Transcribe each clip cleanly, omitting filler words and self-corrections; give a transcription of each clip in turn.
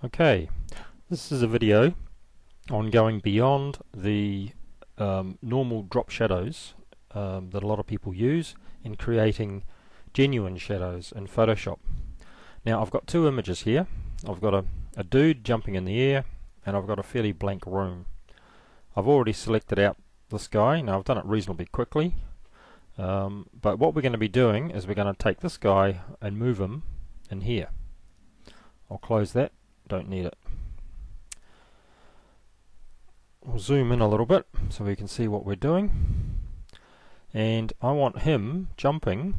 Okay, this is a video on going beyond the normal drop shadows that a lot of people use in creating genuine shadows in Photoshop. Now I've got two images here. I've got a dude jumping in the air, and I've got a fairly blank room. I've already selected out this guy. Now I've done it reasonably quickly, but what we're going to be doing is we're going to take this guy and move him in here. I'll close that, don't need it. We'll zoom in a little bit so we can see what we're doing, and I want him jumping.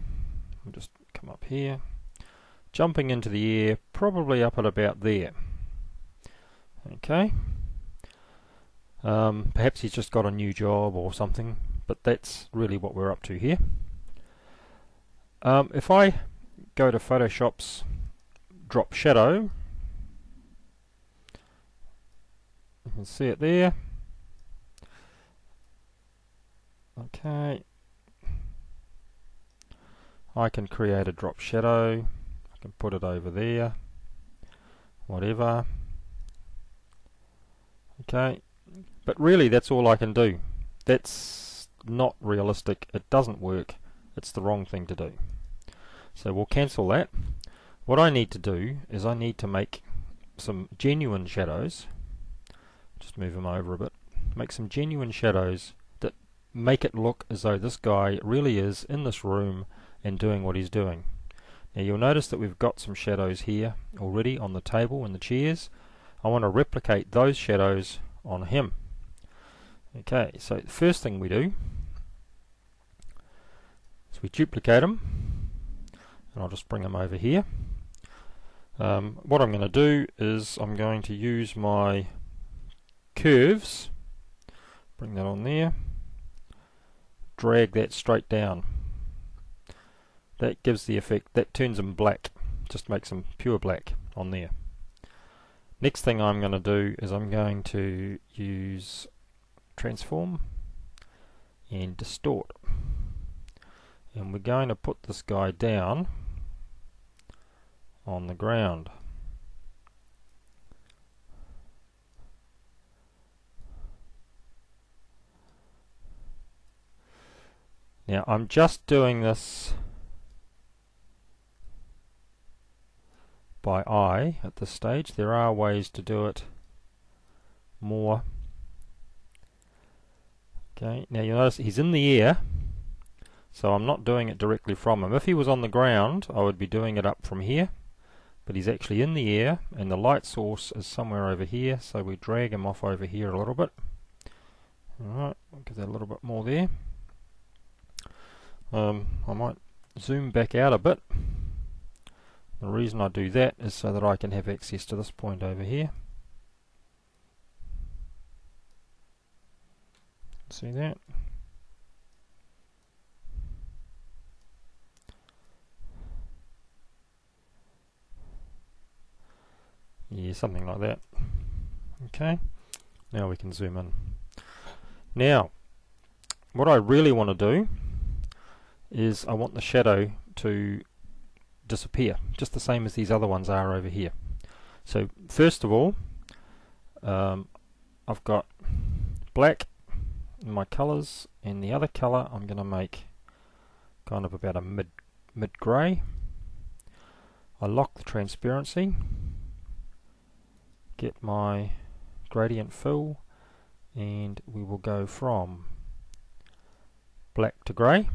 I'll just come up here, jumping into the air, probably up at about there. Okay, perhaps he's just got a new job or something, but that's really what we're up to here. If I go to Photoshop's drop shadow, you can see it there. Okay, I can create a drop shadow. I can put it over there, whatever. Okay, but really that's all I can do. That's not realistic. It doesn't work. It's the wrong thing to do. So we'll cancel that. What I need to do is I need to make some genuine shadows. Just move them over a bit. Make some genuine shadows that make it look as though this guy really is in this room and doing what he's doing. Now you'll notice that we've got some shadows here already on the table and the chairs. I want to replicate those shadows on him. Okay, so the first thing we do is we duplicate him, and I'll just bring him over here. What I'm going to do is I'm going to use my curves, bring that on there, drag that straight down. That gives the effect, that turns him black, just makes him pure black on there. Next thing I'm going to do is I'm going to use transform and distort, and we're going to put this guy down on the ground. Now I'm just doing this by eye at this stage. There are ways to do it more. Okay, now you'll notice he's in the air, so I'm not doing it directly from him. If he was on the ground, I would be doing it up from here, but he's actually in the air, and the light source is somewhere over here, so we drag him off over here a little bit. Alright, I'll give that a little bit more there. I might zoom back out a bit. The reason I do that is so that I can have access to this point over here. See that? Yeah, something like that. Okay, now we can zoom in. Now, what I really want to do is I want the shadow to disappear, just the same as these other ones are over here. So first of all, I've got black in my colours, and the other colour I'm going to make kind of about a mid grey. I lock the transparency, get my gradient fill, and we will go from black to grey.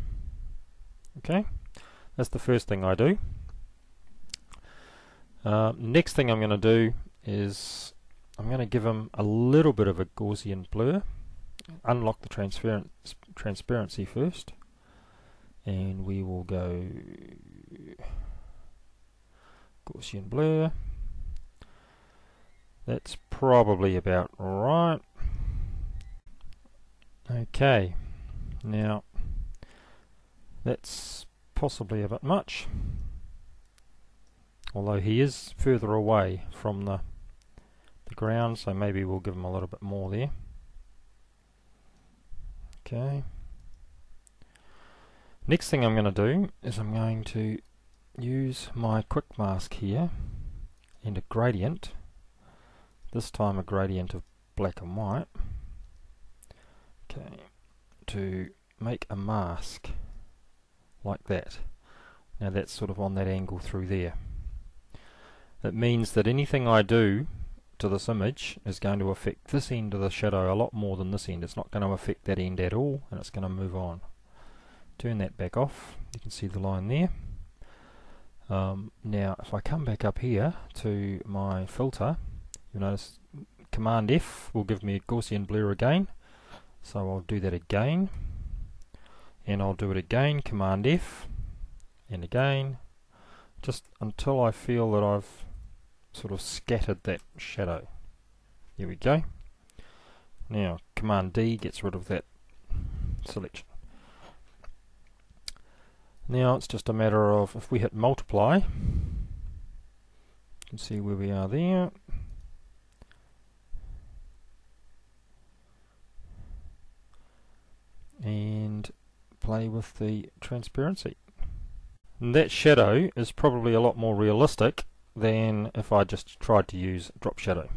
Okay, that's the first thing I do. Next thing I'm going to do is I'm going to give him a little bit of a Gaussian blur. Unlock the transparency first, and we will go Gaussian blur. That's probably about right. Okay, now that's possibly a bit much, although he is further away from the ground, so maybe we'll give him a little bit more there. Okay. Next thing I'm going to do is I'm going to use my quick mask here and a gradient this time a gradient of black and white, okay, to make a mask like that. Now that's sort of on that angle through there. It means that anything I do to this image is going to affect this end of the shadow a lot more than this end. It's not going to affect that end at all, and it's going to move on. Turn that back off. You can see the line there. Now if I come back up here to my filter, you'll notice Command F will give me a Gaussian blur again. So I'll do that again, and I'll do it again, Command F, and again, just until I feel that I've sort of scattered that shadow. Here we go. Now Command D gets rid of that selection. Now it's just a matter of, if we hit multiply, you can see where we are there. And play with the transparency. And that shadow is probably a lot more realistic than if I just tried to use drop shadow.